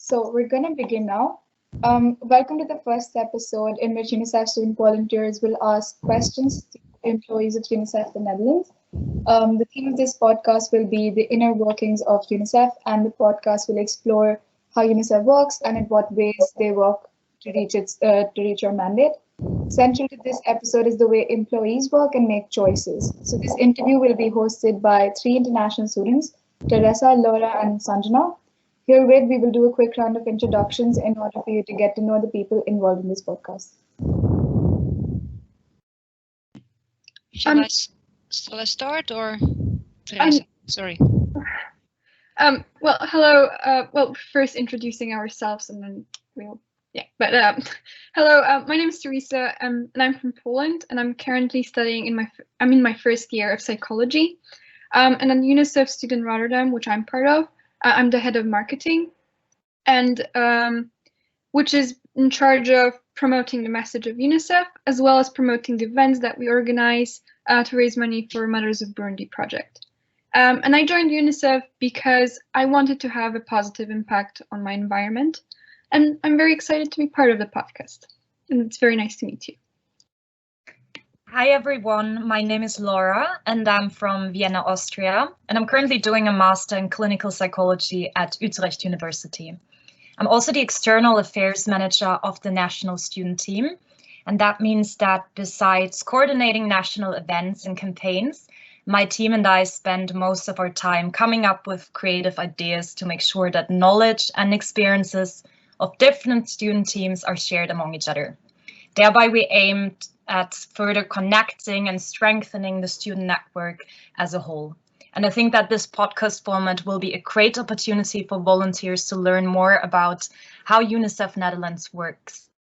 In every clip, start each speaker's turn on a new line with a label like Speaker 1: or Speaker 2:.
Speaker 1: So we're going to begin now. Welcome to the first episode in which UNICEF student volunteers will ask questions to employees of UNICEF the Netherlands. The theme of this podcast will be the inner workings of UNICEF, and the podcast will explore how UNICEF works and in what ways they work to reach your mandate. Central to this episode is the way employees work and make choices. So this interview will be hosted by three international students, Teresa, Laura, and Sanjana. Herewith, we will do a quick round of introductions in order for you to get to know the people involved in this podcast.
Speaker 2: Shall I start or Teresa? Sorry.
Speaker 3: Well, hello. First introducing ourselves and then we'll, hello, my name is Teresa and I'm from Poland and I'm currently studying I'm in my first year of psychology. And on UNICEF Student Rotterdam, which I'm part of, I'm the head of marketing and which is in charge of promoting the message of UNICEF as well as promoting the events that we organize to raise money for Mothers of Burundi project. And I joined UNICEF because I wanted to have a positive impact on my environment. And I'm very excited to be part of the podcast. And it's very nice to meet you.
Speaker 4: Hi, everyone. My name is Laura, and I'm from Vienna, Austria. And I'm currently doing a master in clinical psychology at Utrecht University. I'm also the external affairs manager of the national student team. And that means that besides coordinating national events and campaigns, my team and I spend most of our time coming up with creative ideas to make sure that knowledge and experiences of different student teams are shared among each other. Thereby, we aimed at further connecting and strengthening the student network as a whole. And I think that this podcast format will be a great opportunity for volunteers to learn more about how UNICEF Netherlands works.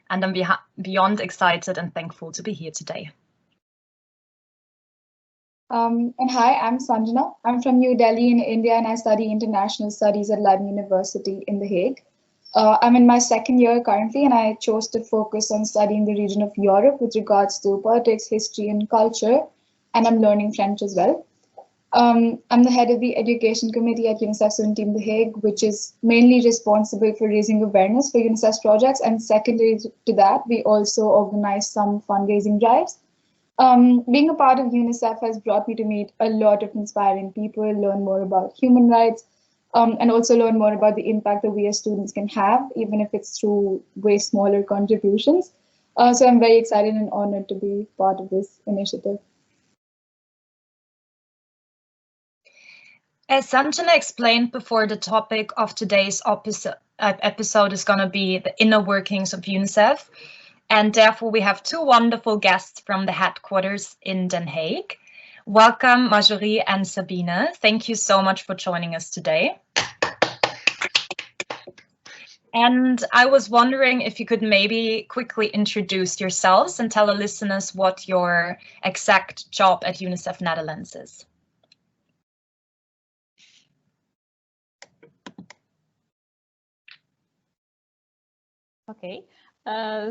Speaker 4: And I'm beyond excited and thankful to be here today.
Speaker 1: And hi, I'm Sanjana. I'm from New Delhi in India and I study international studies at Leiden University in The Hague. I'm in my second year currently and I chose to focus on studying the region of Europe with regards to politics, history and culture, and I'm learning French as well. I'm the head of the education committee at UNICEF Student Team The Hague, which is mainly responsible for raising awareness for UNICEF's projects, and secondary to that, we also organize some fundraising drives. Being a part of UNICEF has brought me to meet a lot of inspiring people, learn more about human rights, and also learn more about the impact that we as students can have, even if it's through way smaller contributions. So I'm very excited and honored to be part of this initiative.
Speaker 4: As Sanjana explained before, the topic of today's episode is going to be the inner workings of UNICEF. And therefore, we have two wonderful guests from the headquarters in Den Haag. Welcome, Marjorie and Sabine. Thank you so much for joining us today. And I was wondering if you could maybe quickly introduce yourselves and tell the listeners what your exact job at UNICEF Netherlands is.
Speaker 5: Okay,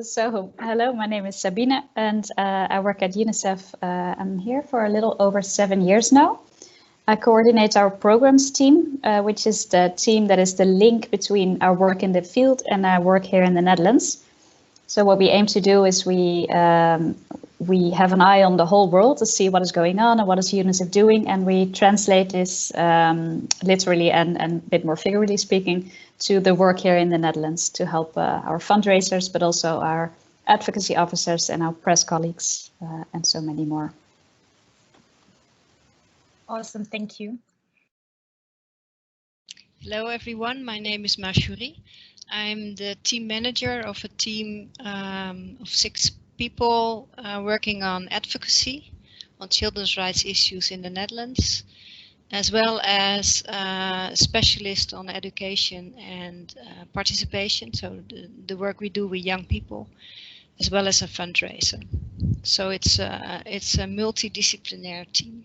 Speaker 5: so hello, my name is Sabine and I work at UNICEF. I'm here for a little over 7 years now. I coordinate our programs team, which is the team that is the link between our work in the field and our work here in the Netherlands. So what we aim to do is we have an eye on the whole world to see what is going on and what is UNICEF doing, and we translate this literally and a bit more figuratively speaking to the work here in the Netherlands to help our fundraisers, but also our advocacy officers and our press colleagues and so many more.
Speaker 4: Awesome, thank you.
Speaker 2: Hello everyone, my name is Marjorie. I'm the team manager of a team of 6 people working on advocacy on children's rights issues in the Netherlands, as well as a specialist on education and participation, so the work we do with young people, as well as a fundraiser. So it's a multidisciplinary team.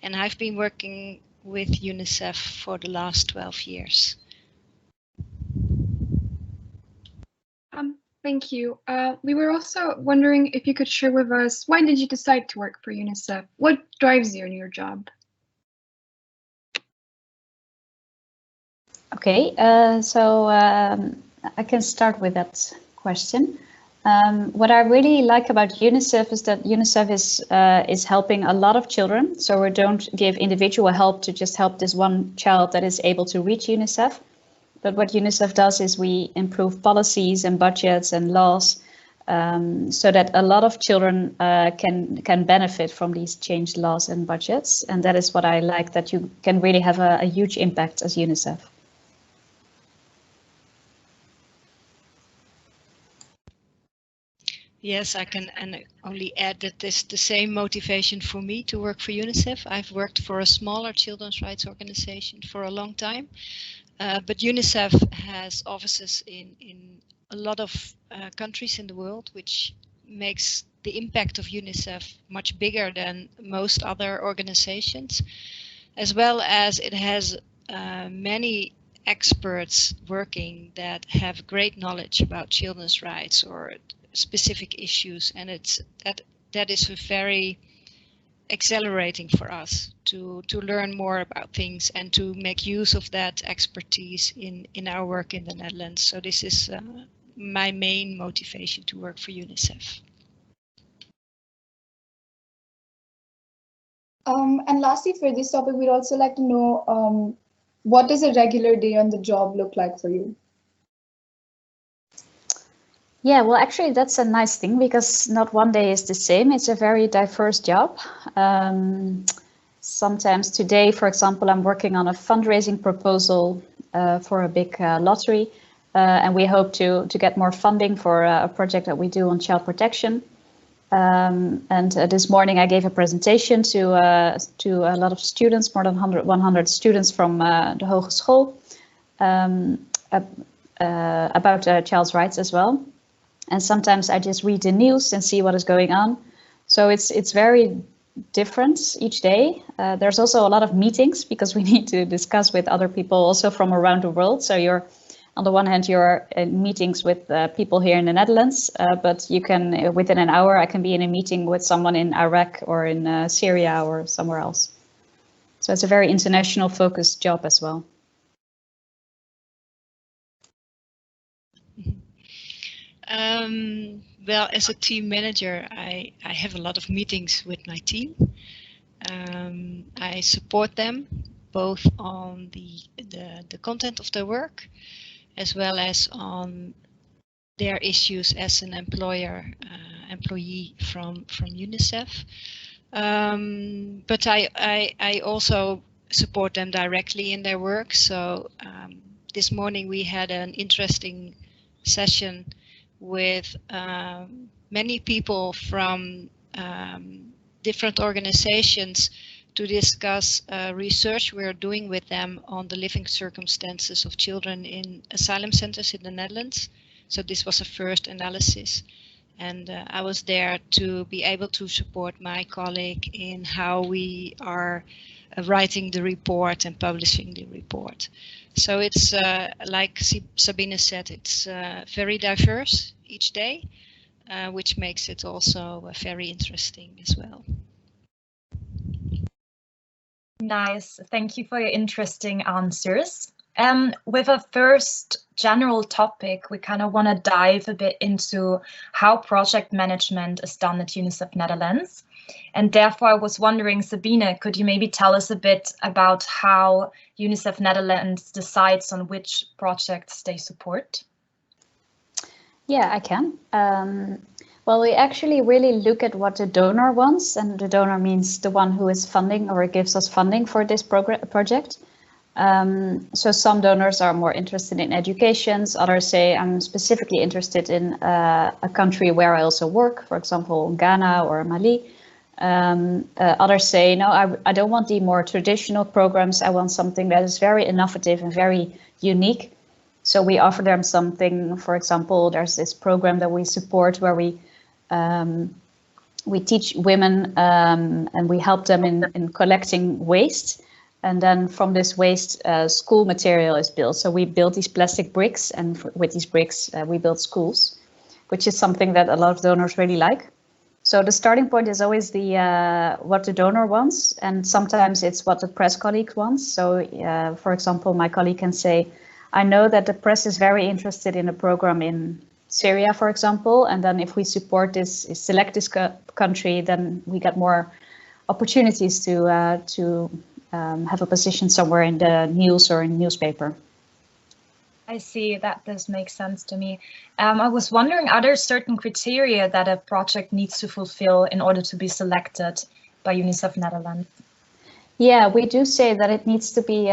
Speaker 2: And I've been working with UNICEF for the last 12 years.
Speaker 3: Thank you. We were also wondering if you could share with us, why did you decide to work for UNICEF? What drives you in your job?
Speaker 5: Okay, so I can start with that question. What I really like about UNICEF is that UNICEF is helping a lot of children. So we don't give individual help to just help this one child that is able to reach UNICEF. But what UNICEF does is we improve policies and budgets and laws so that a lot of children can benefit from these changed laws and budgets. And that is what I like, that you can really have a huge impact as UNICEF.
Speaker 2: Yes, I can only add that this is the same motivation for me to work for UNICEF. I've worked for a smaller children's rights organization for a long time, but UNICEF has offices in a lot of countries in the world, which makes the impact of UNICEF much bigger than most other organizations, as well as it has many experts working that have great knowledge about children's rights or specific issues, and that is very accelerating for us to learn more about things and to make use of that expertise in our work in the Netherlands. So this is my main motivation to work for UNICEF.
Speaker 1: And lastly, for this topic, we'd also like to know what does a regular day on the job look like for you?
Speaker 5: Yeah, well, actually, that's a nice thing because not one day is the same. It's a very diverse job. Sometimes today, for example, I'm working on a fundraising proposal for a big lottery, and we hope to get more funding for a project that we do on child protection. And this morning I gave a presentation to a lot of students, more than 100 students from the hogeschool, about child's rights as well. And sometimes I just read the news and see what is going on. So it's very different each day. There's also a lot of meetings because we need to discuss with other people also from around the world. So you're, on the one hand, you're in meetings with people here in the Netherlands, but you can, within an hour, I can be in a meeting with someone in Iraq or in Syria or somewhere else. So it's a very international focused job as well.
Speaker 2: Well, as a team manager, I have a lot of meetings with my team. I support them both on the content of their work, as well as on their issues as an employee from UNICEF. But I also support them directly in their work. So this morning we had an interesting session with many people from different organizations to discuss research we're doing with them on the living circumstances of children in asylum centers in the Netherlands. So this was a first analysis, and I was there to be able to support my colleague in how we are writing the report and publishing the report. So it's like Sabine said, it's very diverse each day, which makes it also very interesting as well.
Speaker 4: Nice. Thank you for your interesting answers. With a first general topic, we kind of want to dive a bit into how project management is done at UNICEF Netherlands. And therefore, I was wondering, Sabine, could you maybe tell us a bit about how UNICEF Netherlands decides on which projects they support?
Speaker 5: Yeah, I can. Well, we actually really look at what the donor wants, and the donor means the one who is funding or gives us funding for this project. So some donors are more interested in education, others say I'm specifically interested in a country where I also work, for example, Ghana or Mali. Others say, no, I don't want the more traditional programs, I want something that is very innovative and very unique. So we offer them something, for example, there's this program that we support where we teach women and we help them in collecting waste. And then from this waste, school material is built. So we build these plastic bricks, and with these bricks, we build schools, which is something that a lot of donors really like. So the starting point is always the what the donor wants, and sometimes it's what the press colleague wants. So, for example, my colleague can say, I know that the press is very interested in a program in Syria, for example, and then if we support this, select this country, then we get more opportunities to have a position somewhere in the news or in newspaper.
Speaker 4: I see, that does make sense to me. I was wondering, are there certain criteria that a project needs to fulfill in order to be selected by UNICEF Netherlands?
Speaker 5: Yeah, we do say that it needs to be,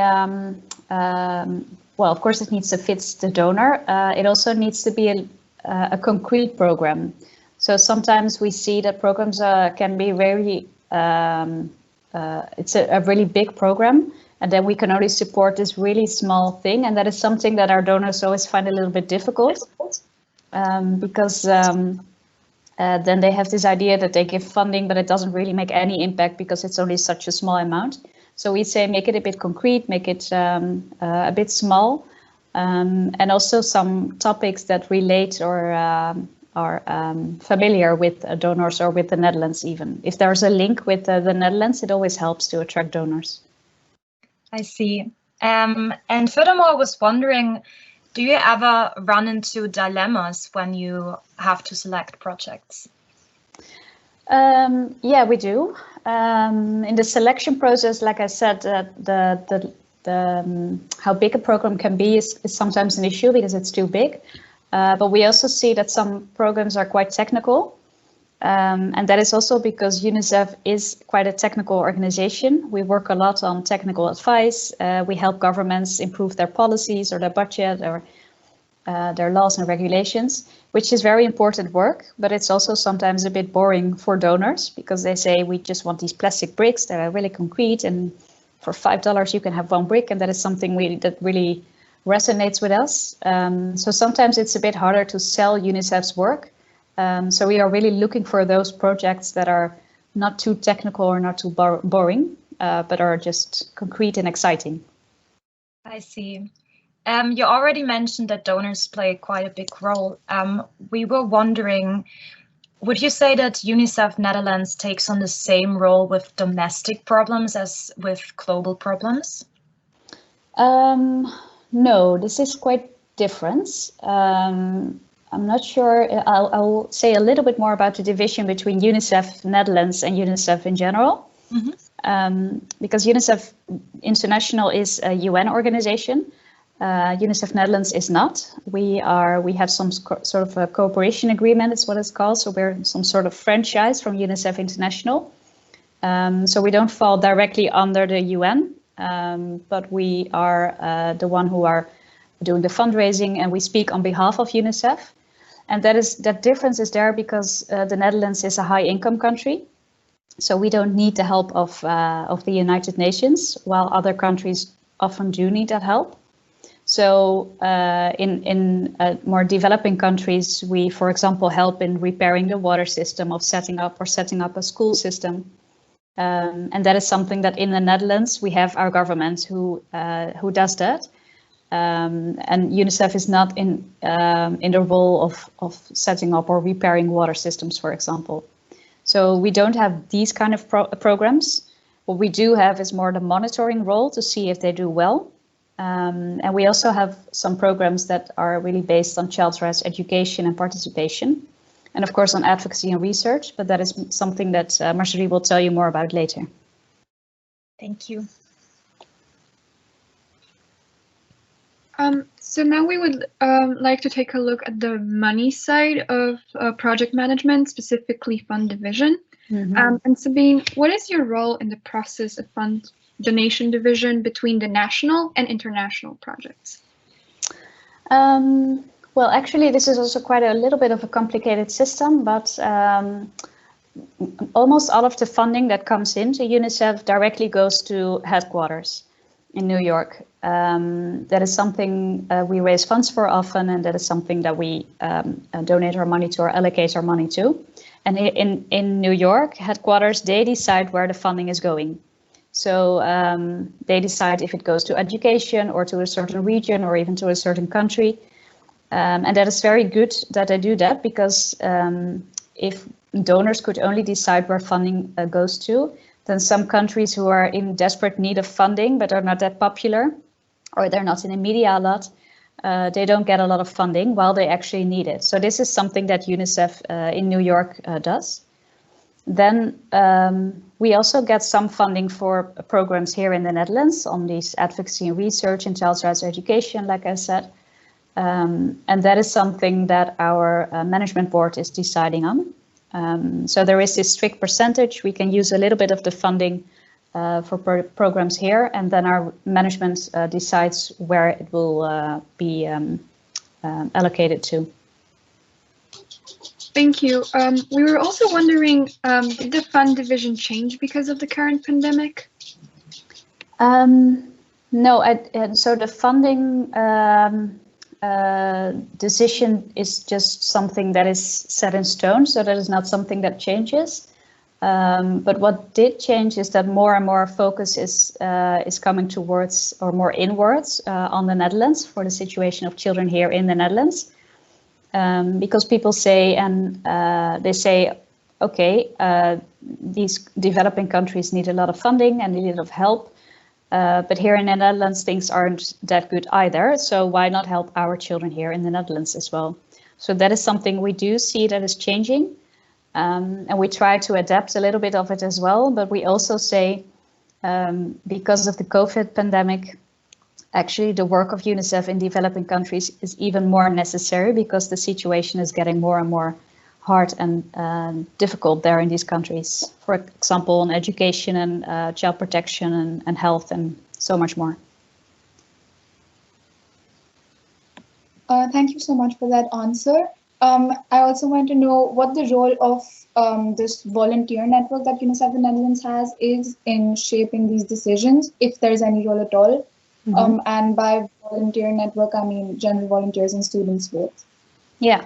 Speaker 5: well, of course it needs to fit the donor. It also needs to be a concrete program. So sometimes we see that programs can be very, it's a really big program, and then we can only support this really small thing. And that is something that our donors always find a little bit difficult because then they have this idea that they give funding, but it doesn't really make any impact because it's only such a small amount. So we say make it a bit concrete, make it a bit small, and also some topics that relate or are familiar with donors or with the Netherlands even. If there's a link with the Netherlands, it always helps to attract donors.
Speaker 4: I see. And furthermore, I was wondering, do you ever run into dilemmas when you have to select projects?
Speaker 5: Yeah, we do. In the selection process, like I said, how big a program can be is sometimes an issue because it's too big. But we also see that some programs are quite technical. And that is also because UNICEF is quite a technical organization. We work a lot on technical advice. We help governments improve their policies or their budget or their laws and regulations, which is very important work, but it's also sometimes a bit boring for donors because they say we just want these plastic bricks that are really concrete, and for $5 you can have one brick, and that is something that really resonates with us. So sometimes it's a bit harder to sell UNICEF's work. So we are really looking for those projects that are not too technical or not too boring, but are just concrete and exciting.
Speaker 4: I see. You already mentioned that donors play quite a big role. We were wondering, would you say that UNICEF Netherlands takes on the same role with domestic problems as with global problems?
Speaker 5: No, this is quite different. I'm not sure. I'll say a little bit more about the division between UNICEF Netherlands and UNICEF in general. Mm-hmm. Because UNICEF International is a UN organization. UNICEF Netherlands is not. We have some sort of a cooperation agreement, is what it's called. So we're some sort of franchise from UNICEF International. So we don't fall directly under the UN, but we are the one who are doing the fundraising, and we speak on behalf of UNICEF. And that difference is there because the Netherlands is a high income country. So we don't need the help of the United Nations, while other countries often do need that help. So in more developing countries, we, for example, help in repairing the water system of setting up a school system. And that is something that in the Netherlands, we have our government who does that. And UNICEF is not in the role of setting up or repairing water systems, for example. So we don't have these kind of programs. What we do have is more the monitoring role to see if they do well. And we also have some programs that are really based on child's rights education and participation. And of course on advocacy and research, but that is something that Marjorie will tell you more about later.
Speaker 4: Thank you.
Speaker 3: So now we would like to take a look at the money side of project management, specifically fund division. Mm-hmm. And Sabine, what is your role in the process of fund donation division between the national and international projects?
Speaker 5: Well, actually, this is also quite a little bit of a complicated system, but almost all of the funding that comes into UNICEF directly goes to headquarters in New York. That is something we raise funds for often, and that is something that we donate our money to or allocate our money to. And in New York, headquarters, they decide where the funding is going. So they decide if it goes to education or to a certain region or even to a certain country. And that is very good that they do that, because if donors could only decide where funding goes to, then some countries who are in desperate need of funding but are not that popular, or they're not in the media a lot, they don't get a lot of funding while they actually need it. So this is something that UNICEF in New York does. Then we also get some funding for programs here in the Netherlands on these advocacy and research in child's rights education, like I said. And that is something that our management board is deciding on. So there is this strict percentage. We can use a little bit of the funding for programs here, and then our management decides where it will be allocated to.
Speaker 3: Thank you. We were also wondering, did the fund division change because of the current pandemic?
Speaker 5: No, so the funding decision is just something that is set in stone, so that is not something that changes. But what did change is that more and more focus is coming towards, or more inwards, on the Netherlands for the situation of children here in the Netherlands. Because people say, and they say, okay, these developing countries need a lot of funding and need a lot of help, but here in the Netherlands things aren't that good either, so why not help our children here in the Netherlands as well? So that is something we do see that is changing, and we try to adapt a little bit of it as well, but we also say, because of the COVID pandemic, actually, the work of UNICEF in developing countries is even more necessary because the situation is getting more and more hard and difficult there in these countries. For example, on education and child protection and health and so much more.
Speaker 1: Thank you so much for that answer. I also want to know what the role of this volunteer network that UNICEF in the Netherlands has is in shaping these decisions, if there's any role at all. Mm-hmm. And by volunteer network, I mean general volunteers and students both.
Speaker 5: Yeah,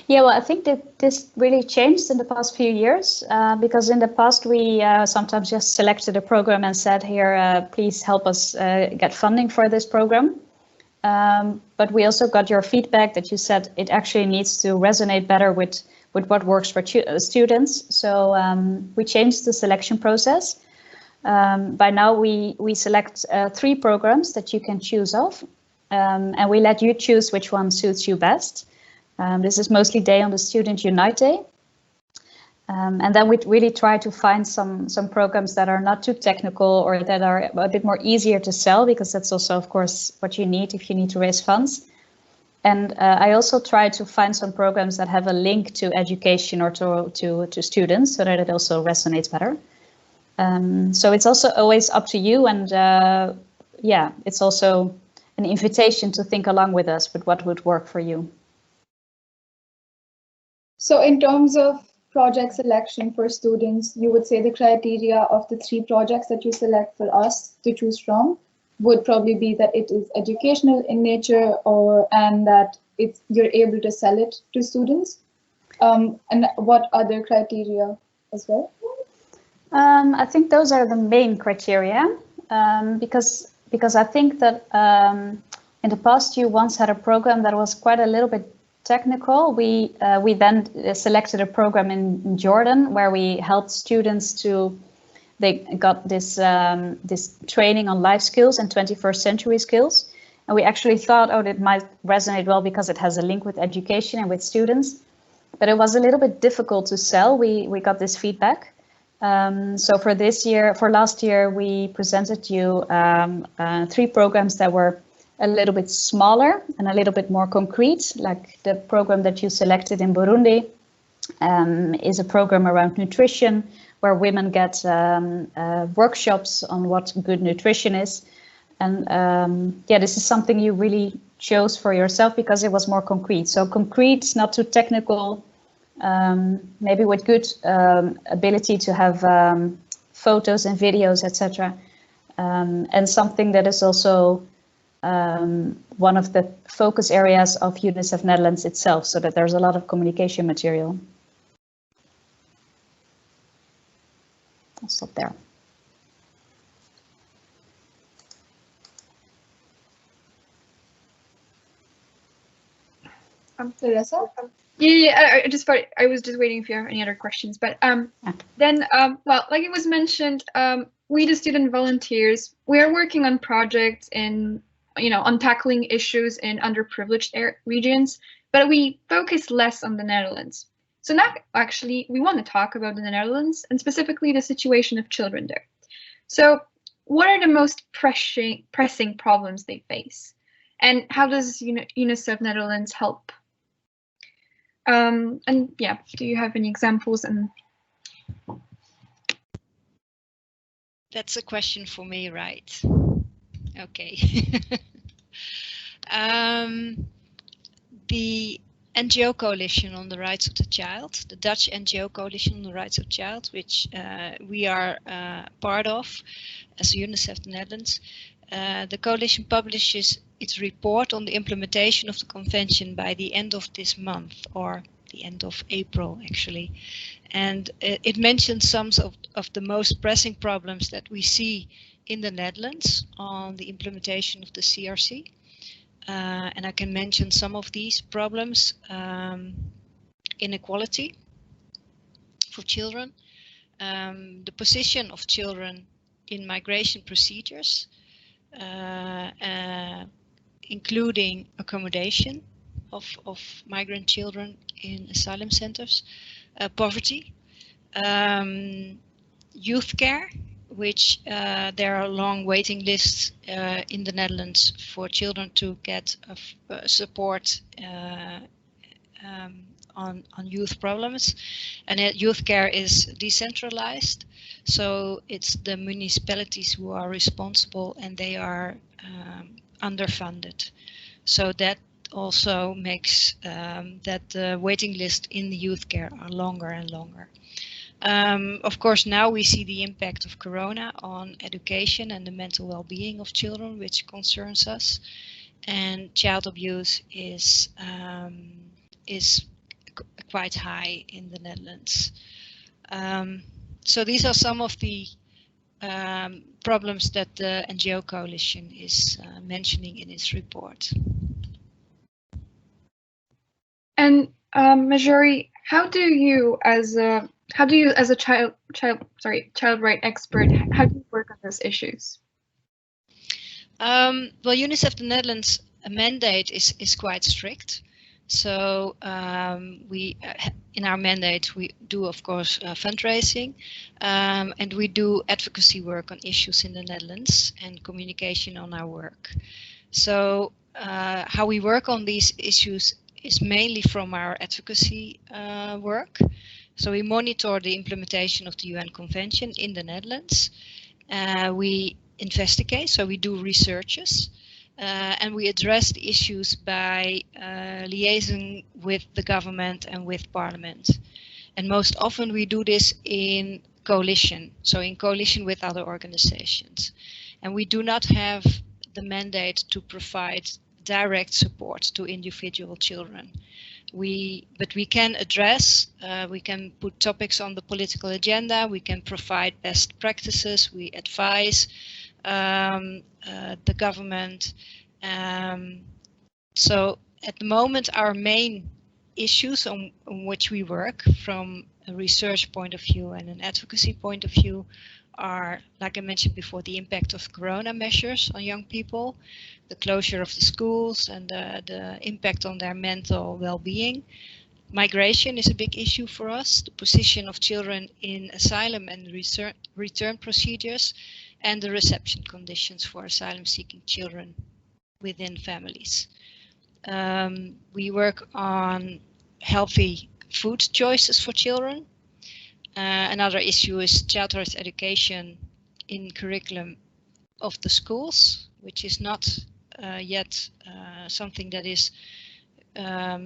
Speaker 5: well, I think that this really changed in the past few years, because in the past we sometimes just selected a program and said, here, please help us get funding for this program. But we also got your feedback that you said it actually needs to resonate better with what works for students. So we changed the selection process. By now we select 3 programs that you can choose of, and we let you choose which one suits you best. This is mostly Day on the Student Unite Day. And then we really try to find some programs that are not too technical or that are a bit more easier to sell, because that's also, of course, what you need if you need to raise funds. And I also try to find some programs that have a link to education or to students, so that it also resonates better. So it's also always up to you, and yeah, it's also an invitation to think along with us with what would work for you.
Speaker 1: So in terms of project selection for students, you would say the criteria of the 3 projects that you select for us to choose from would probably be that it is educational in nature, and that you're able to sell it to students. And what other criteria as well?
Speaker 5: I think those are the main criteria, because I think that in the past you once had a program that was quite a little bit technical. We then selected a program in Jordan where we helped students they got this training on life skills and 21st century skills, and we actually thought, oh, that might resonate well because it has a link with education and with students, but it was a little bit difficult to sell. We got this feedback. So for last year, we presented you 3 programs that were a little bit smaller and a little bit more concrete. Like the program that you selected in Burundi is a program around nutrition, where women get workshops on what good nutrition is. And yeah, this is something you really chose for yourself because it was more concrete. So concrete, not too technical, maybe with good ability to have photos and videos, etc. And something that is also one of the focus areas of UNICEF Netherlands itself, so that there's a lot of communication material. I'll stop there.
Speaker 1: Teresa?
Speaker 3: Yeah. I was just waiting if you have any other questions. But then, well, like it was mentioned, we the student volunteers, we are working on projects in, on tackling issues in underprivileged regions, but we focus less on the Netherlands. So now, actually, we want to talk about the Netherlands and specifically the situation of children there. So, what are the most pressing problems they face, and how does UNICEF Netherlands help? And yeah, do you have any examples? And
Speaker 2: that's a question for me, right? Okay. The NGO Coalition on the Rights of the Child, the Dutch NGO Coalition on the Rights of the Child, which we are part of as UNICEF Netherlands. The coalition publishes its report on the implementation of the convention by the end of this month, or the end of April actually. And it mentions some of the most pressing problems that we see in the Netherlands on the implementation of the CRC. And I can mention some of these problems: inequality for children, the position of children in migration procedures, including accommodation of migrant children in asylum centers, poverty, youth care, which there are long waiting lists in the Netherlands for children to get support on youth problems. And youth care is decentralized, so it's the municipalities who are responsible, and they are underfunded. So that also makes that the waiting list in the youth care are longer and longer. Of course, now we see the impact of Corona on education and the mental well-being of children, which concerns us. And child abuse is quite high in the Netherlands. So these are some of the problems that the NGO Coalition is mentioning in its report.
Speaker 3: And Marjorie, how do you as a child right expert, how do you work on those issues?
Speaker 2: Well, UNICEF the Netherlands mandate is quite strict. So we in our mandate we do, of course, fundraising, and we do advocacy work on issues in the Netherlands and communication on our work. So how we work on these issues is mainly from our advocacy work. So we monitor the implementation of the UN Convention in the Netherlands. We investigate, so we do researches, and we address the issues by liaising with the government and with Parliament. And most often we do this in coalition, so in coalition with other organizations. And we do not have the mandate to provide direct support to individual children. But we can address, we can put topics on the political agenda, we can provide best practices, we advise the government. So at the moment our main issues on which we work from a research point of view and an advocacy point of view are, like I mentioned before, the impact of Corona measures on young people, the closure of the schools and the impact on their mental well-being. Migration is a big issue for us, the position of children in asylum and return procedures, and the reception conditions for asylum-seeking children within families. We work on healthy food choices for children. Another issue is child rights education in curriculum of the schools, which is not yet something that is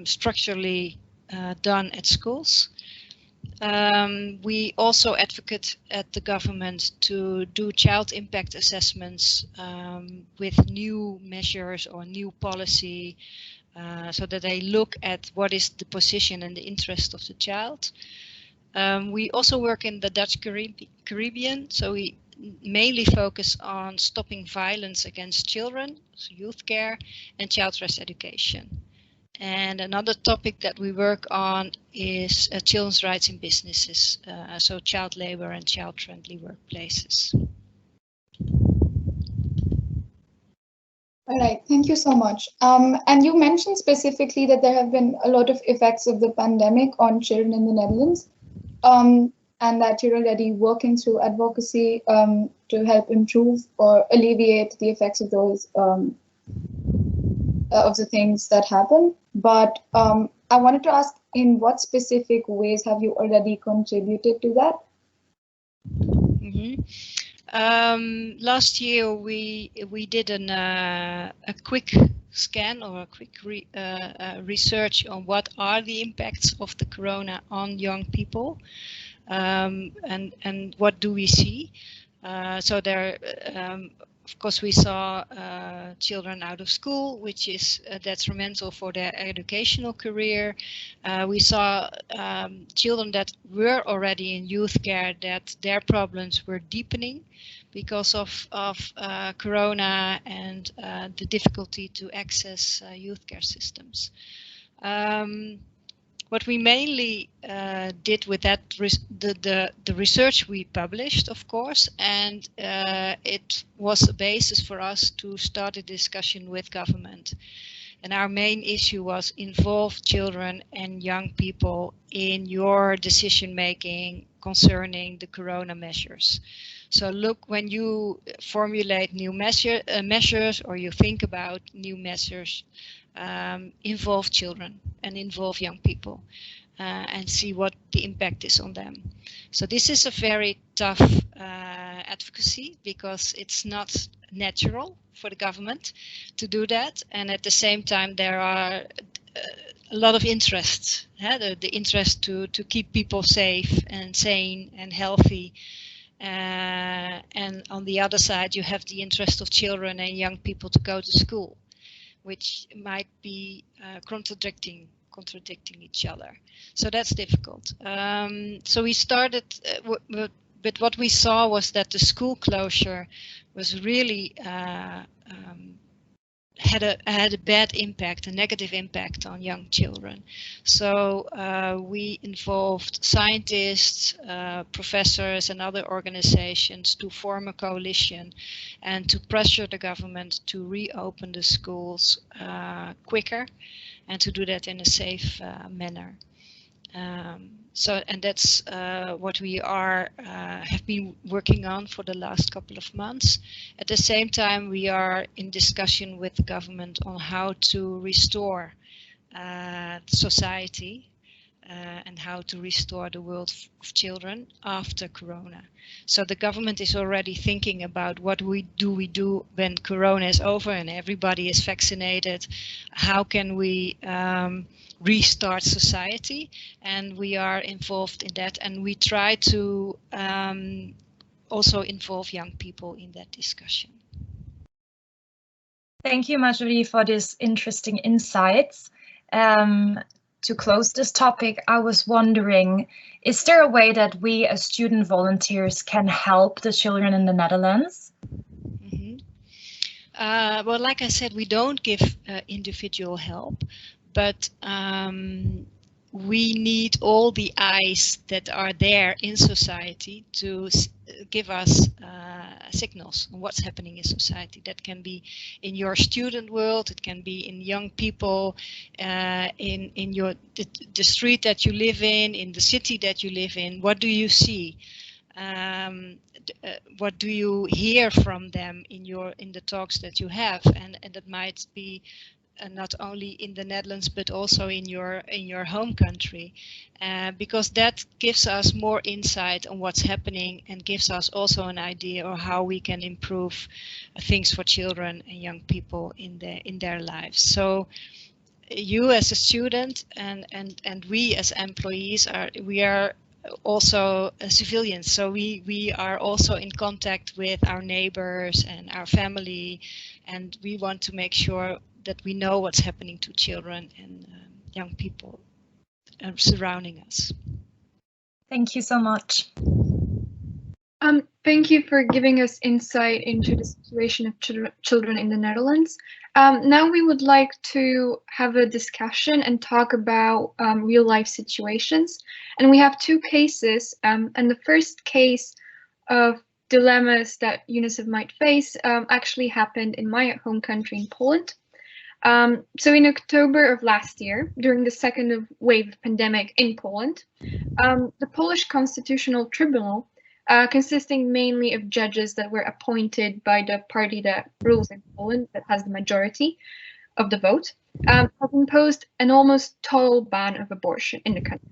Speaker 2: structurally done at schools. We also advocate at the government to do child impact assessments with new measures or new policy, so that they look at what is the position and the interest of the child. We also work in the Dutch Caribbean, so we mainly focus on stopping violence against children, so youth care, and child rights education. And another topic that we work on is children's rights in businesses, so child labor and child-friendly workplaces.
Speaker 1: All right, thank you so much. And you mentioned specifically that there have been a lot of effects of the pandemic on children in the Netherlands, and that you're already working through advocacy to help improve or alleviate the effects of those of the things that happen. But I wanted to ask, in what specific ways have you already contributed to that?
Speaker 2: Last year we did a quick scan or a quick research on what are the impacts of the corona on young people, and what do we see. So there, of course, we saw children out of school, which is detrimental for their educational career. We saw children that were already in youth care, that their problems were deepening because of corona and the difficulty to access youth care systems. What we mainly did with that, the research we published, of course, and it was a basis for us to start a discussion with government. And our main issue was involve children and young people in your decision making concerning the corona measures. So look, when you formulate new measures or you think about new measures, involve children and involve young people and see what the impact is on them. So this is a very tough advocacy because it's not natural for the government to do that, and at the same time there are a lot of interests, the interest to keep people safe and sane and healthy. And on the other side, you have the interest of children and young people to go to school, which might be contradicting each other. So that's difficult. So we started, but what we saw was that the school closure was really had a bad impact, a negative impact on young children. So we involved scientists, professors and other organizations to form a coalition and to pressure the government to reopen the schools quicker and to do that in a safe manner. And that's what we have been working on for the last couple of months. At the same time, we are in discussion with the government on how to restore society and how to restore the world of children after corona. So the government is already thinking about what we do when corona is over and everybody is vaccinated. How can we restart society? And we are involved in that, and we try to also involve young people in that discussion.
Speaker 4: Thank you, Marjorie, for these interesting insights. To close this topic, I was wondering, is there a way that we as student volunteers can help the children in the Netherlands?
Speaker 2: Well, like I said, we don't give individual help, but we need all the eyes that are there in society to give us signals on what's happening in society. That can be in your student world, it can be in young people, in the street that you live in the city that you live in. What do you see? What do you hear from them in the talks that you have? And that might be not only in the Netherlands but also in your home country, because that gives us more insight on what's happening and gives us also an idea of how we can improve things for children and young people in their lives. So you as a student and we as employees are also civilians, so we are also in contact with our neighbors and our family, and we want to make sure that we know what's happening to children and young people surrounding us.
Speaker 4: Thank you so much.
Speaker 3: Thank you for giving us insight into the situation of children in the Netherlands. Now we would like to have a discussion and talk about real life situations. And we have two cases. And the first case of dilemmas that UNICEF might face actually happened in my home country in Poland. So in October of last year, during the second wave of pandemic in Poland, the Polish Constitutional Tribunal, consisting mainly of judges that were appointed by the party that rules in Poland, that has the majority of the vote, has imposed an almost total ban of abortion in the country.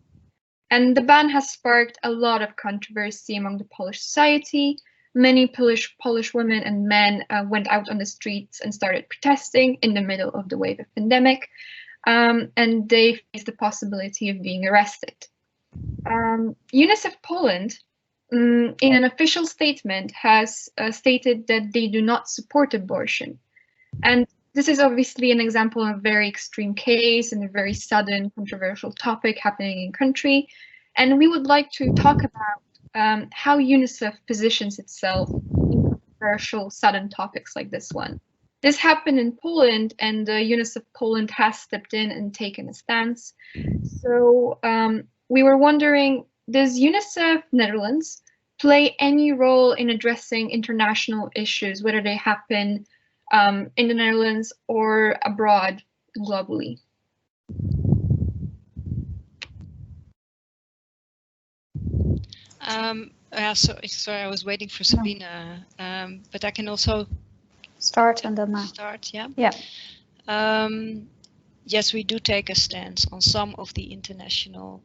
Speaker 3: And the ban has sparked a lot of controversy among the Polish society. Many Polish women and men went out on the streets and started protesting in the middle of the wave of pandemic, and they faced the possibility of being arrested. UNICEF Poland, in an official statement, has stated that they do not support abortion. And this is obviously an example of a very extreme case and a very sudden controversial topic happening in country. And we would like to talk about how UNICEF positions itself in controversial sudden topics like this one. This happened in Poland, and UNICEF Poland has stepped in and taken a stance. So we were wondering, does UNICEF Netherlands play any role in addressing international issues, whether they happen in the Netherlands or abroad globally?
Speaker 2: Sorry, I was waiting for Sabina, but I can also
Speaker 5: start and then
Speaker 2: start. Yeah.
Speaker 5: Yeah.
Speaker 2: Yes, we do take a stance on some of the international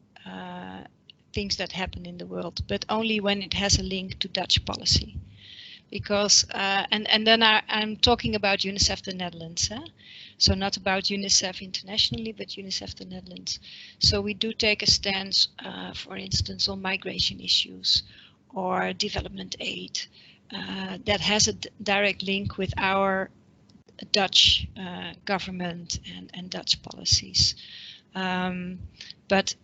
Speaker 2: things that happen in the world, but only when it has a link to Dutch policy. Because and then I'm talking about UNICEF the Netherlands, so not about UNICEF internationally, but UNICEF the Netherlands. So we do take a stance, for instance, on migration issues or development aid that has a direct link with our Dutch government and Dutch policies. But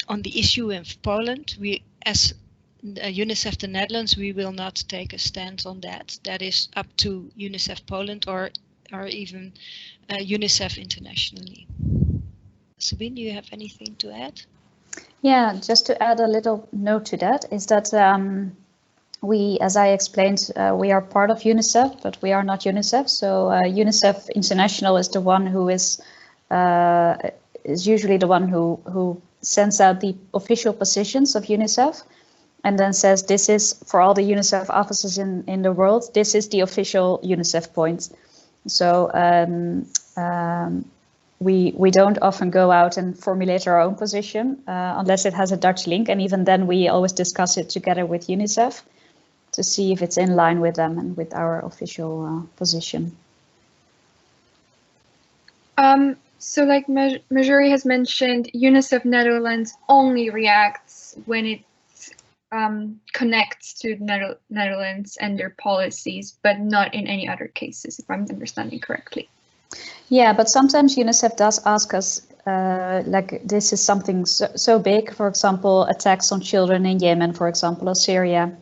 Speaker 2: on the issue of Poland, we as UNICEF the Netherlands, we will not take a stand on that. That is up to UNICEF Poland or even UNICEF internationally. Sabine, do you have anything to add?
Speaker 5: Yeah, just to add a little note to that is that we, as I explained, we are part of UNICEF, but we are not UNICEF. So UNICEF International is the one who is usually the one who sends out the official positions of UNICEF. And then says, this is for all the UNICEF offices in the world, this is the official UNICEF point. So we don't often go out and formulate our own position unless it has a Dutch link. And even then we always discuss it together with UNICEF to see if it's in line with them and with our official position.
Speaker 3: So like Marjorie has mentioned, UNICEF Netherlands only reacts when it connects to Netherlands and their policies, but not in any other cases, if I'm understanding correctly.
Speaker 5: Yeah, but sometimes UNICEF does ask us, like this is something so big, for example, attacks on children in Yemen, for example, or Syria.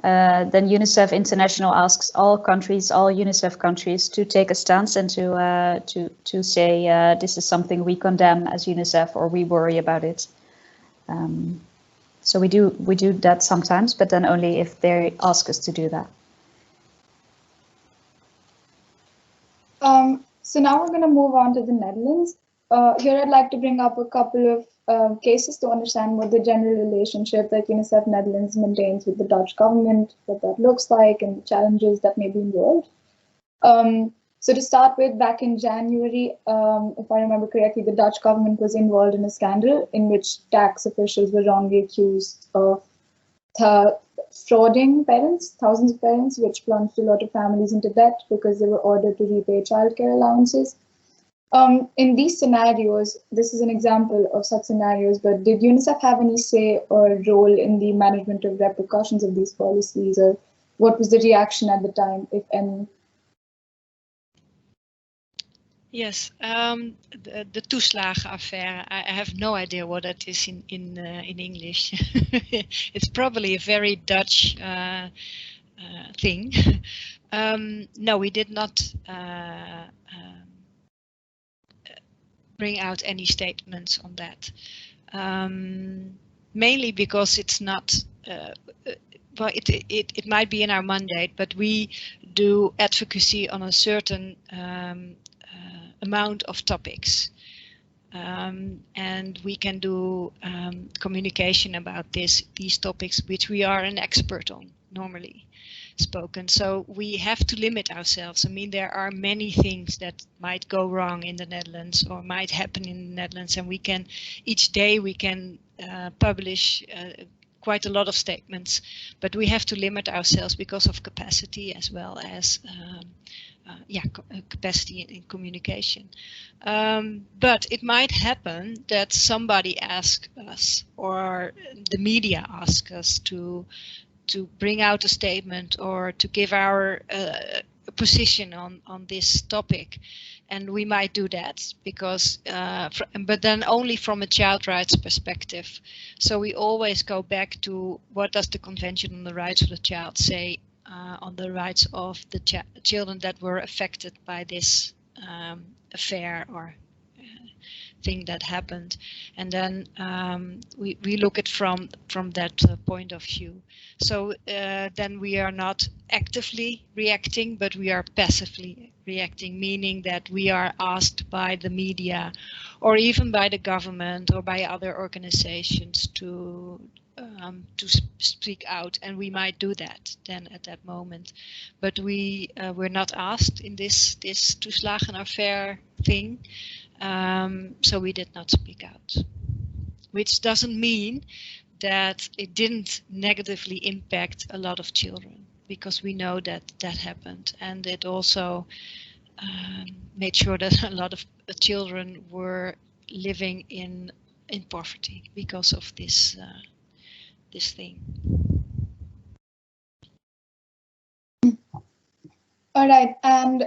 Speaker 5: Then UNICEF International asks all countries, all UNICEF countries, to take a stance and to say this is something we condemn as UNICEF or we worry about it. So we do that sometimes, but then only if they ask us to do that.
Speaker 1: So now we're going to move on to the Netherlands. Here I'd like to bring up a couple of cases to understand what the general relationship that UNICEF Netherlands maintains with the Dutch government, what that looks like, and the challenges that may be involved. So to start with, back in January, if I remember correctly, the Dutch government was involved in a scandal in which tax officials were wrongly accused of frauding parents, thousands of parents, which plunged a lot of families into debt because they were ordered to repay childcare allowances. In these scenarios, this is an example of such scenarios, but did UNICEF have any say or role in the management of repercussions of these policies, or what was the reaction at the time, if any?
Speaker 2: Yes, the toeslagenaffaire. I have no idea what that is in English. It's probably a very Dutch thing. No, we did not bring out any statements on that. Mainly because it's not, well, it might be in our mandate, but we do advocacy on a certain amount of topics. And we can do communication about these topics, which we are an expert on normally spoken. So we have to limit ourselves. I mean, there are many things that might go wrong in the Netherlands or might happen in the Netherlands, and we can each day we can publish quite a lot of statements, but we have to limit ourselves because of capacity as well as capacity in communication. But it might happen that somebody asks us or the media asks us to bring out a statement or to give our position on this topic, and we might do that because but then only from a child rights perspective. So we always go back to what does the Convention on the Rights of the Child say on the rights of the children that were affected by this affair or thing that happened, and then we look at from that point of view. So then we are not actively reacting, but we are passively reacting, meaning that we are asked by the media or even by the government or by other organizations to speak out, and we might do that then at that moment. But we're not asked in this toeslagenaffair thing. So we did not speak out, which doesn't mean that it didn't negatively impact a lot of children, because we know that that happened, and it also made sure that a lot of children were living in poverty because of this this thing.
Speaker 1: All right, and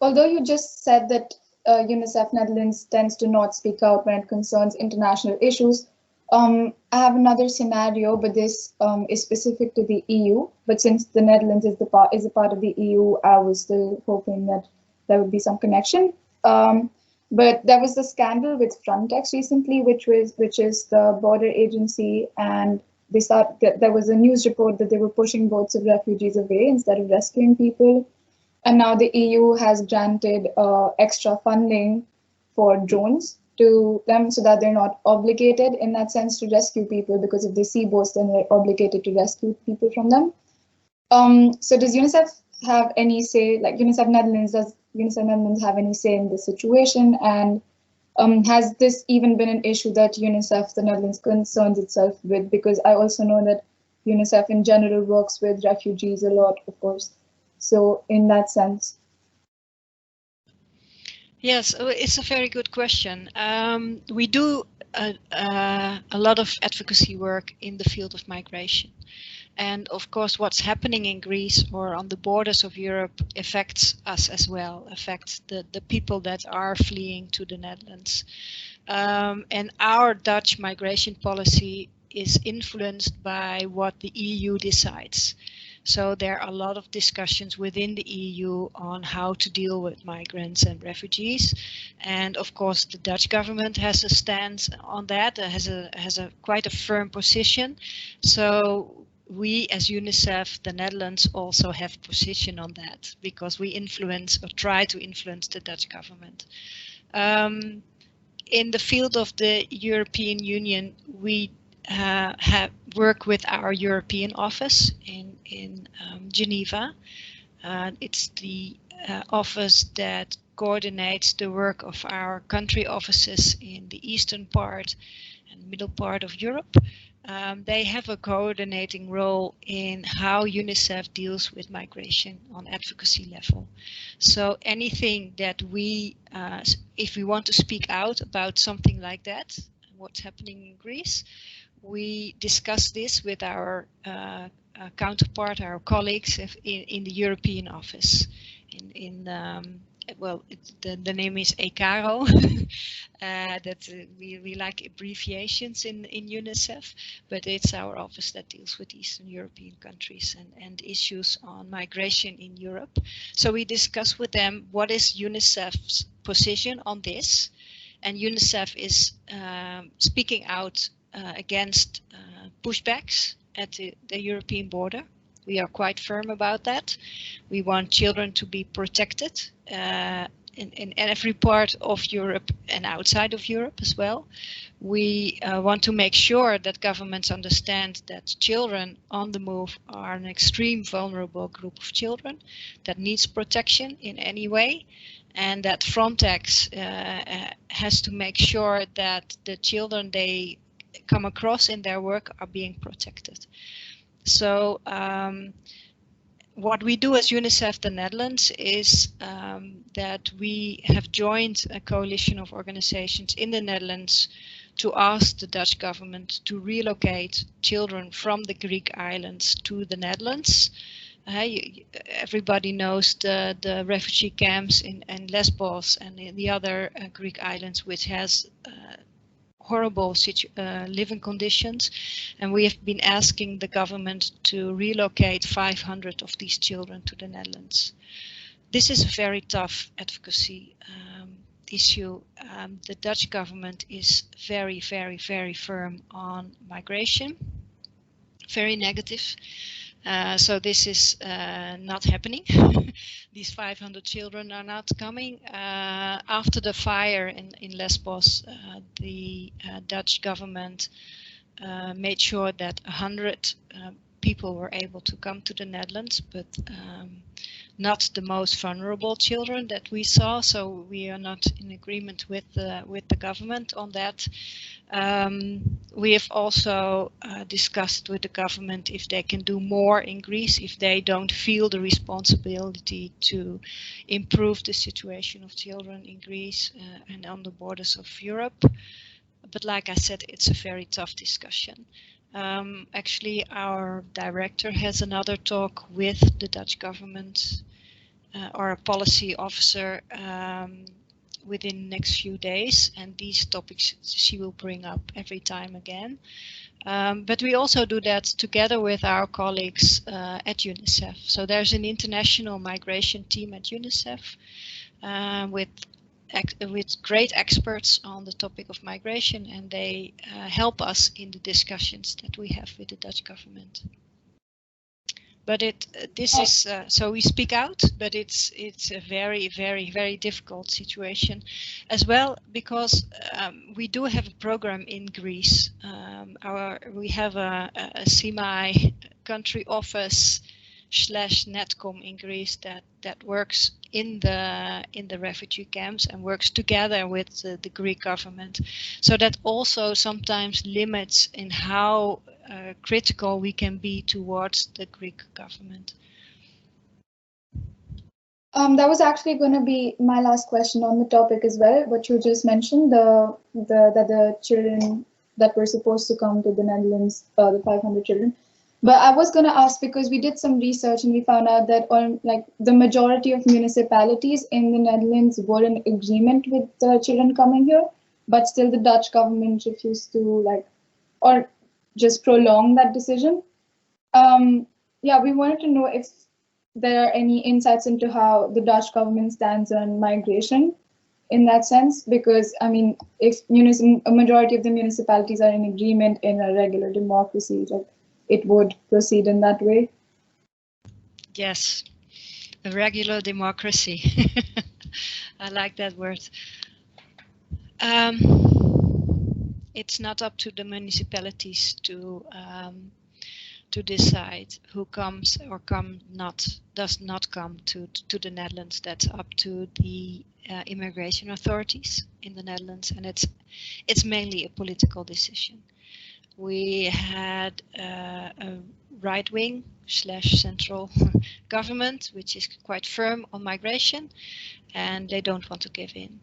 Speaker 1: although you just said that UNICEF Netherlands tends to not speak out when it concerns international issues, I have another scenario, but this is specific to the EU. But since the Netherlands is a part of the EU, I was still hoping that there would be some connection. But there was the scandal with Frontex recently, which is the border agency, and there was a news report that they were pushing boats of refugees away instead of rescuing people. And now the EU has granted extra funding for drones to them so that they're not obligated in that sense to rescue people, because if they see boats, then they're obligated to rescue people from them. So does UNICEF have any say, like does UNICEF Netherlands have any say in this situation? And has this even been an issue that UNICEF the Netherlands concerns itself with? Because I also know that UNICEF in general works with refugees a lot, of course. So in that sense.
Speaker 2: Yes, it's a very good question. We do a lot of advocacy work in the field of migration. And of course, what's happening in Greece or on the borders of Europe affects us as well, affects the people that are fleeing to the Netherlands. And our Dutch migration policy is influenced by what the EU decides. So there are a lot of discussions within the EU on how to deal with migrants and refugees. And of course, the Dutch government has a stance on that, has a quite a firm position. So we as UNICEF, the Netherlands, also have position on that because we influence or try to influence the Dutch government. In the field of the European Union, we work with our European office in Geneva. It's the office that coordinates the work of our country offices in the eastern part and middle part of Europe. They have a coordinating role in how UNICEF deals with migration on advocacy level. So anything that we, if we want to speak out about something like that, what's happening in Greece, we discuss this with our counterpart, our colleagues in the European office, well, the name is ECARO. We like abbreviations in UNICEF, but it's our office that deals with Eastern European countries and issues on migration in Europe. So we discuss with them what is UNICEF's position on this, and UNICEF is speaking out against pushbacks at the European border. We are quite firm about that. We want children to be protected in every part of Europe and outside of Europe as well. We want to make sure that governments understand that children on the move are an extreme vulnerable group of children that needs protection in any way, and that Frontex has to make sure that the children they come across in their work are being protected. So what we do as UNICEF the Netherlands is that we have joined a coalition of organizations in the Netherlands to ask the Dutch government to relocate children from the Greek islands to the Netherlands. Everybody knows the refugee camps in Lesbos and in the other Greek islands, which has horrible living conditions, and we have been asking the government to relocate 500 of these children to the Netherlands. This is a very tough advocacy issue. The Dutch government is very, very, very firm on migration, very negative. So this is not happening. These 500 children are not coming. After the fire in Lesbos, the Dutch government made sure that 100 people were able to come to the Netherlands, but not the most vulnerable children that we saw. So we are not in agreement with the government on that. We have also discussed with the government if they can do more in Greece, if they don't feel the responsibility to improve the situation of children in Greece and on the borders of Europe. But like I said, it's a very tough discussion. Actually, our director has another talk with the Dutch government or a policy officer within the next few days, and these topics she will bring up every time again. But we also do that together with our colleagues at UNICEF. So there's an international migration team at UNICEF with great experts on the topic of migration, and they help us in the discussions that we have with the Dutch government. But this is so we speak out, but it's a very, very, very difficult situation as well, because we do have a program in Greece. We have a semi-country office / Netcom in Greece that works in the refugee camps and works together with the Greek government. So that also sometimes limits in how critical we can be towards the Greek government.
Speaker 1: That was actually going to be my last question on the topic as well. What you just mentioned, that the children that were supposed to come to the Netherlands, the 500 children. But I was going to ask, because we did some research and we found out that the majority of municipalities in the Netherlands were in agreement with the children coming here, but still the Dutch government refused to or just prolong that decision. Yeah, we wanted to know if there are any insights into how the Dutch government stands on migration in that sense, because I mean, if a majority of the municipalities are in agreement in a regular democracy, it would proceed in that way.
Speaker 2: Yes, a regular democracy. I like that word. It's not up to the municipalities to decide who comes or does not come to the Netherlands. That's up to the immigration authorities in the Netherlands, and it's mainly a political decision. We had a right-wing / central government, which is quite firm on migration, and they don't want to give in.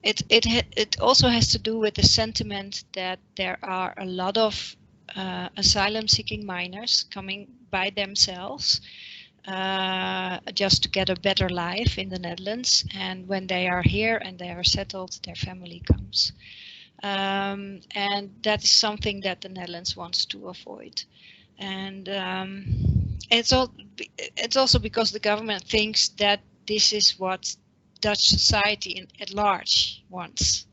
Speaker 2: It also has to do with the sentiment that there are a lot of asylum-seeking minors coming by themselves, just to get a better life in the Netherlands. And when they are here and they are settled, their family comes. And that is something that the Netherlands wants to avoid. And it's also because the government thinks that this is what Dutch society at large wants,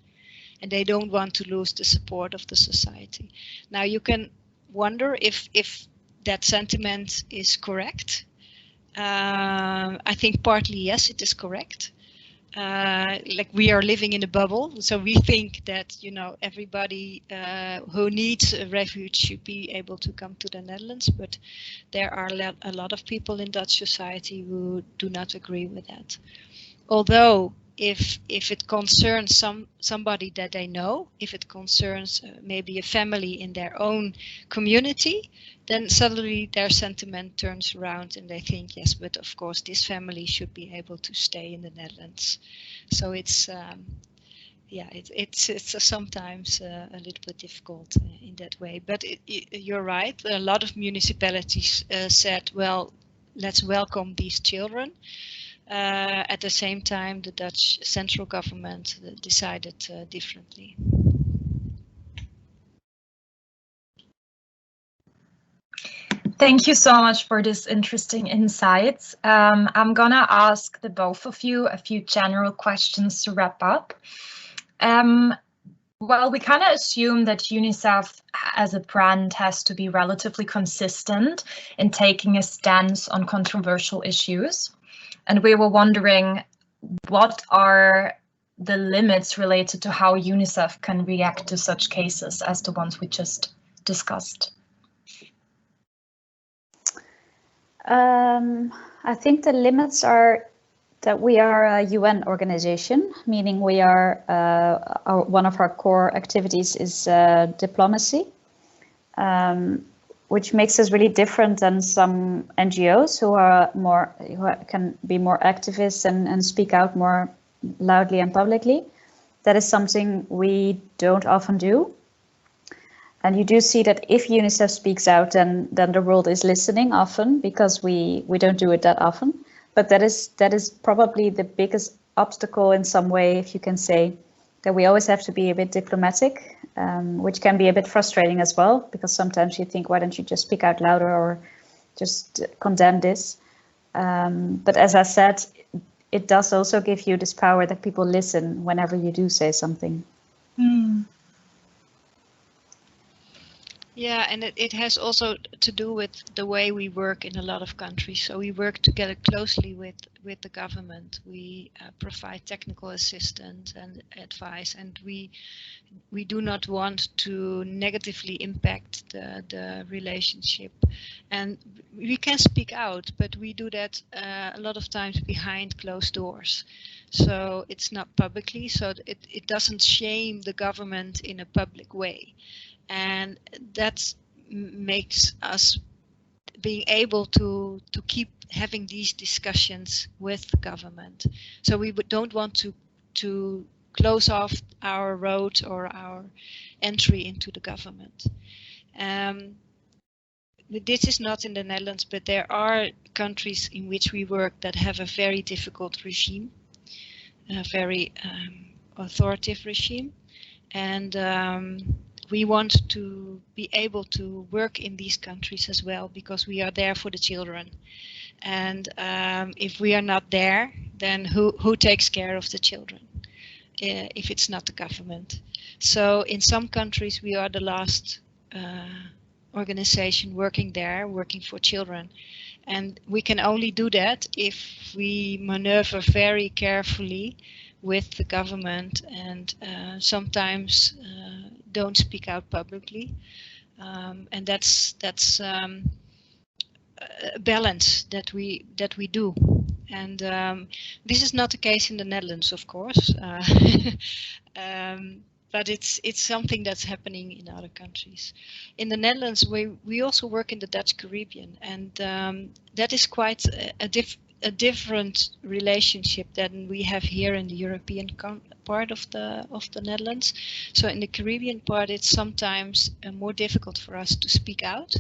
Speaker 2: and they don't want to lose the support of the society. Now you can wonder if that sentiment is correct. I think partly yes, it is correct. Like we are living in a bubble, so we think that, you know, everybody who needs a refuge should be able to come to the Netherlands, but there are a lot of people in Dutch society who do not agree with that. Although if it concerns somebody that they know, if it concerns maybe a family in their own community, then suddenly their sentiment turns around and they think, yes, but of course this family should be able to stay in the Netherlands. So it's yeah, it's sometimes a little bit difficult in that way. But you're right. A lot of municipalities said, well, let's welcome these children. At the same time, the Dutch central government decided differently.
Speaker 4: Thank you so much for this interesting insights. I'm gonna ask the both of you a few general questions to wrap up. Well, we kind of assume that UNICEF as a brand has to be relatively consistent in taking a stance on controversial issues. And we were wondering, what are the limits related to how UNICEF can react to such cases as the ones we just discussed?
Speaker 5: I think the limits are that we are a UN organization, meaning we are one of our core activities is diplomacy, which makes us really different than some NGOs who can be more activists and speak out more loudly and publicly. That is something we don't often do. And you do see that if UNICEF speaks out, then the world is listening often, because we don't do it that often. But that is probably the biggest obstacle in some way, if you can say, that we always have to be a bit diplomatic, which can be a bit frustrating as well, because sometimes you think, why don't you just speak out louder or just condemn this? But as I said, it does also give you this power that people listen whenever you do say something.
Speaker 4: Mm.
Speaker 2: Yeah, and it has also to do with the way we work in a lot of countries. So we work together closely with the government. We provide technical assistance and advice, and we do not want to negatively impact the relationship. And we can speak out, but we do that a lot of times behind closed doors. So it's not publicly, so it doesn't shame the government in a public way. And that makes us being able to keep having these discussions with the government. So we don't want to close off our road or our entry into the government. This is not in the Netherlands, but there are countries in which we work that have a very difficult regime, a very authoritative regime. And we want to be able to work in these countries as well, because we are there for the children. And if we are not there, then who takes care of the children if it's not the government? So in some countries we are the last organization working there, working for children. And we can only do that if we maneuver very carefully with the government, and sometimes don't speak out publicly, and that's a balance that we do. And this is not the case in the Netherlands, of course, but it's something that's happening in other countries. In the Netherlands, we also work in the Dutch Caribbean, and that is quite a different relationship than we have here in the European part of the Netherlands. So in the Caribbean part, it's sometimes more difficult for us to speak out,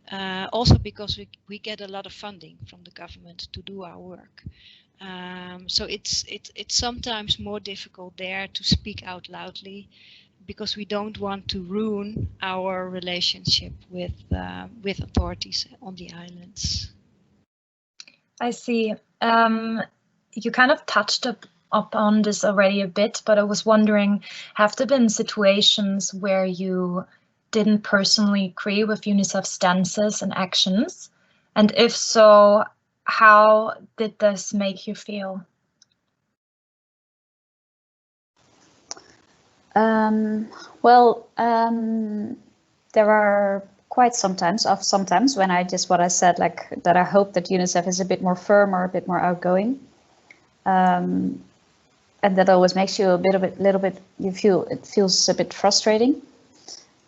Speaker 2: Also because we get a lot of funding from the government to do our work. So it's sometimes more difficult there to speak out loudly, because we don't want to ruin our relationship with authorities on the islands.
Speaker 4: I see. You kind of touched upon this already a bit, but I was wondering, have there been situations where you didn't personally agree with UNICEF stances and actions? And if so, how did this make you feel?
Speaker 5: There are quite sometimes when I just what I said, like that I hope that UNICEF is a bit more firm or a bit more outgoing, and that always makes you it feels a bit frustrating.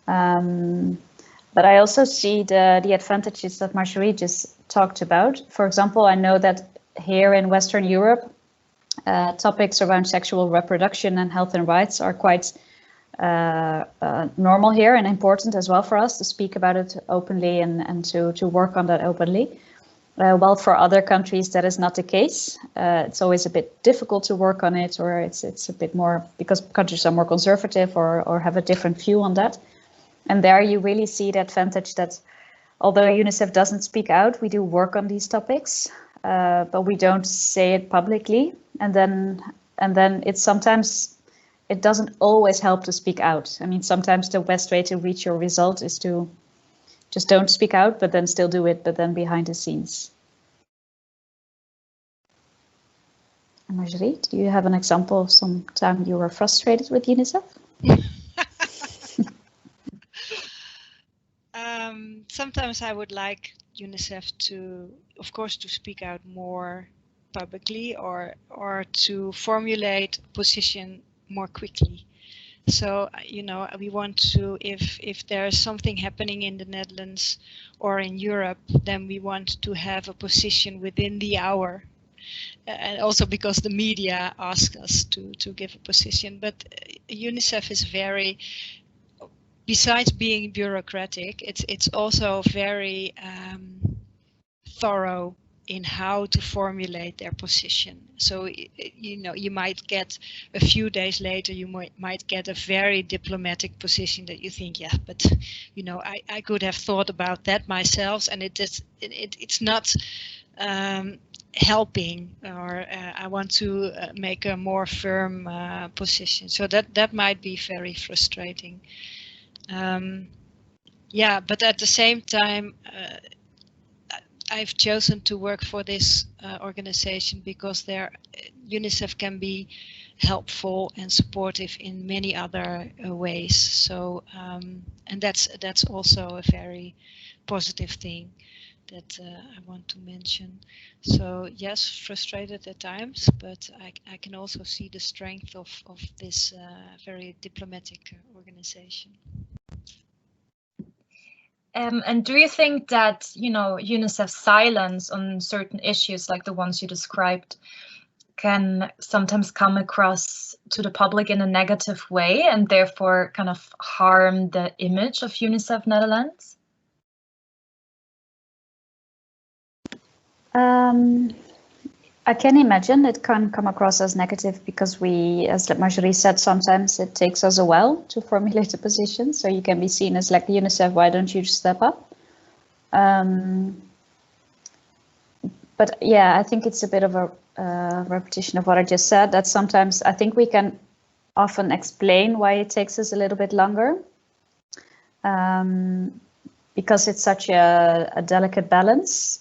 Speaker 5: But I also see the advantages that Marjorie just talked about. For example, I know that here in Western Europe, topics around sexual reproduction and health and rights are quite normal here, and important as well for us to speak about it openly and to work on that openly. While for other countries that is not the case. It's always a bit difficult to work on it, or it's a bit more because countries are more conservative or have a different view on that. And there you really see the advantage that although UNICEF doesn't speak out, we do work on these topics, but we don't say it publicly. And then it doesn't always help to speak out. I mean, sometimes the best way to reach your result is to just don't speak out, but then still do it, but then behind the scenes. Marjorie, do you have an example of some time you were frustrated with UNICEF?
Speaker 2: Sometimes I would like UNICEF to, of course, to speak out more publicly or to formulate a position more quickly. So, we want to, if there's something happening in the Netherlands or in Europe, then we want to have a position within the hour. And also because the media ask us to give a position. But UNICEF is very, besides being bureaucratic, it's also very thorough in how to formulate their position. So, you might get a few days later, you might get a very diplomatic position that you think, yeah, but, I could have thought about that myself, and it's not helping, or I want to make a more firm position. So that might be very frustrating. Yeah, but at the same time, I've chosen to work for this organization because UNICEF can be helpful and supportive in many other ways. So, and that's also a very positive thing that I want to mention. So yes, frustrated at times, but I can also see the strength of this very diplomatic organization.
Speaker 4: And do you think that, UNICEF's silence on certain issues like the ones you described can sometimes come across to the public in a negative way and therefore kind of harm the image of UNICEF Netherlands?
Speaker 5: I can imagine it can come across as negative because we, as Marjorie said, sometimes it takes us a while to formulate a position. So you can be seen as like UNICEF, why don't you step up? But yeah, I think it's a bit of a repetition of what I just said, that sometimes I think we can often explain why it takes us a little bit longer. Because it's such a delicate balance.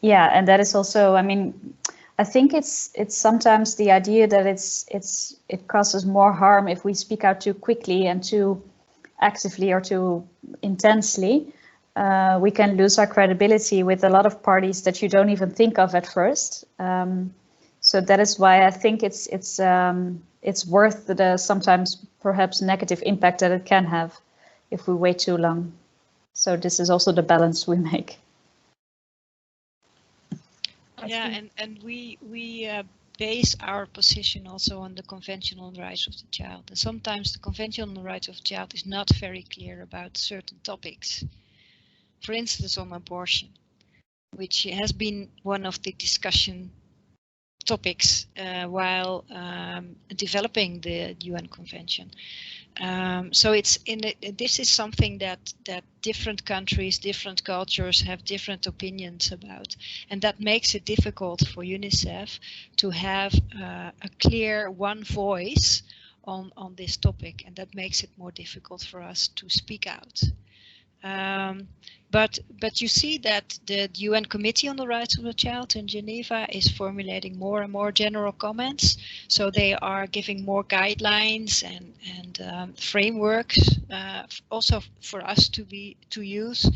Speaker 5: Yeah, and that is also, I mean, I think it's sometimes the idea that it causes more harm if we speak out too quickly and too actively or too intensely. We can lose our credibility with a lot of parties that you don't even think of at first. So that is why I think it's worth the sometimes perhaps negative impact that it can have if we wait too long. So this is also the balance we make.
Speaker 2: Yeah, and we base our position also on the Convention on the Rights of the Child. And sometimes the Convention on the Rights of the Child is not very clear about certain topics. For instance, on abortion, which has been one of the discussion topics while developing the UN Convention. So this is something that different countries, different cultures have different opinions about, and that makes it difficult for UNICEF to have a clear one voice on this topic, and that makes it more difficult for us to speak out. But you see that the UN Committee on the Rights of the Child in Geneva is formulating more and more general comments. So they are giving more guidelines and frameworks also for us to use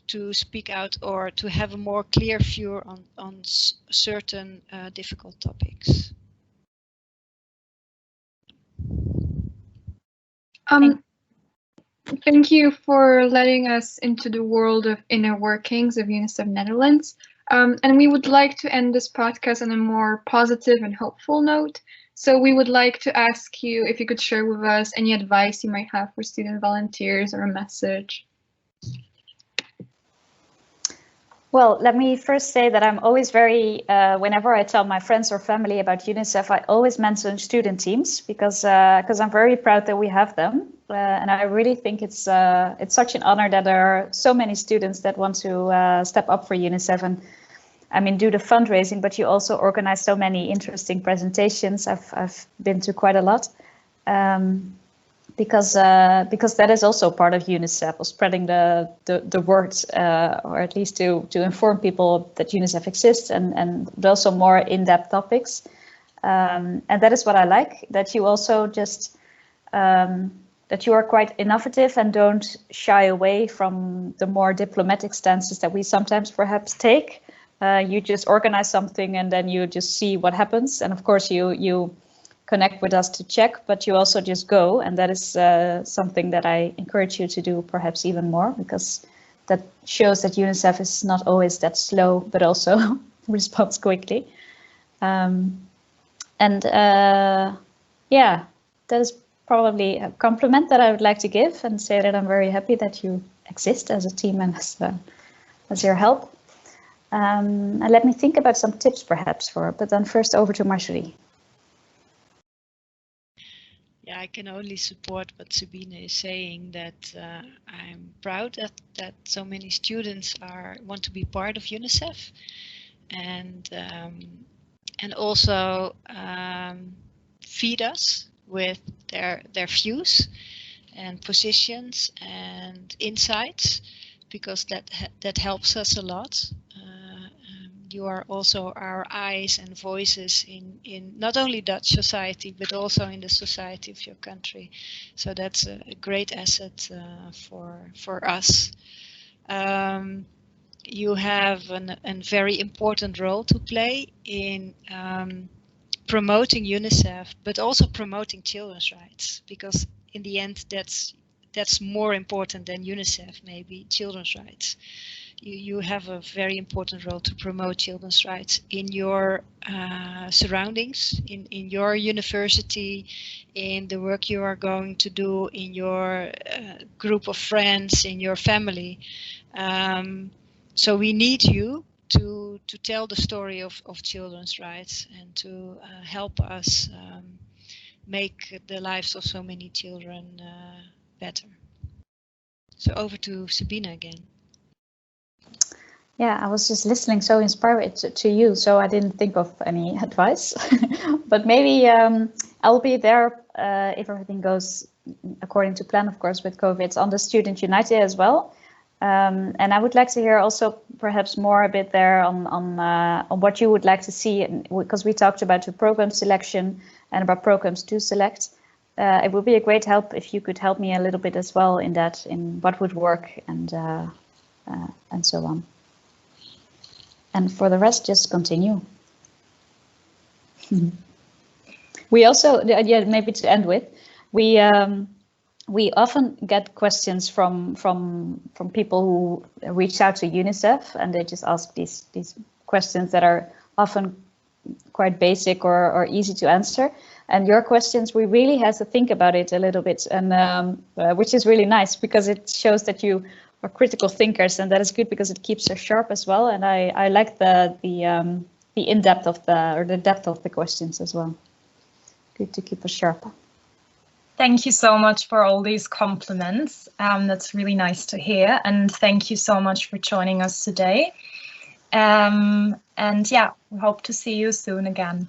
Speaker 2: to speak out or to have a more clear view on certain difficult topics.
Speaker 3: Thank you for letting us into the world of inner workings of UNICEF Netherlands. And we would like to end this podcast on a more positive and hopeful note. So we would like to ask you if you could share with us any advice you might have for student volunteers or a message.
Speaker 5: Well, let me first say that I'm always very, whenever I tell my friends or family about UNICEF, I always mention student teams because I'm very proud that we have them. And I really think it's such an honor that there are so many students that want to step up for UNICEF and, I mean, do the fundraising, but you also organize so many interesting presentations. I've been to quite a lot. Because that is also part of UNICEF, of spreading the word, or at least to inform people that UNICEF exists and also more in-depth topics. And that is what I like, that you also just, that you are quite innovative and don't shy away from the more diplomatic stances that we sometimes perhaps take. You just organize something and then you just see what happens. And of course you connect with us to check, but you also just go, and that is something that I encourage you to do perhaps even more, because that shows that UNICEF is not always that slow, but also responds quickly. Yeah, that is probably a compliment that I would like to give and say that I'm very happy that you exist as a team and as your help. And let me think about some tips perhaps but then first over to Marjorie.
Speaker 2: Yeah, I can only support what Sabine is saying, that I'm proud that so many students want to be part of UNICEF, and also feed us with their views and positions and insights, because that helps us a lot. You are also our eyes and voices in not only Dutch society, but also in the society of your country. So that's a great asset for us. You have a very important role to play in promoting UNICEF, but also promoting children's rights, because in the end, that's more important than UNICEF, maybe children's rights. You have a very important role to promote children's rights in your surroundings, in your university, in the work you are going to do, in your group of friends, in your family. So we need you to tell the story of children's rights and to help us make the lives of so many children better. So over to Sabine again.
Speaker 5: Yeah, I was just listening, so inspired to you, so I didn't think of any advice. But maybe I'll be there if everything goes according to plan, of course, with COVID, on the Student United as well. And I would like to hear also perhaps more a bit there on what you would like to see, because we talked about the program selection and about programs to select. It would be a great help if you could help me a little bit as well in that, in what would work and so on. And for the rest, just continue. We also, yeah, maybe to end with, we often get questions from people who reach out to UNICEF, and they just ask these questions that are often quite basic or easy to answer. And your questions, we really had to think about it a little bit, and which is really nice because it shows that you are critical thinkers, and that is good because it keeps us sharp as well. And I like the in-depth of the depth of the questions as well. Good to keep us sharp.
Speaker 4: Thank you so much for all these compliments. That's really nice to hear, and thank you so much for joining us today. And yeah, we hope to see you soon again.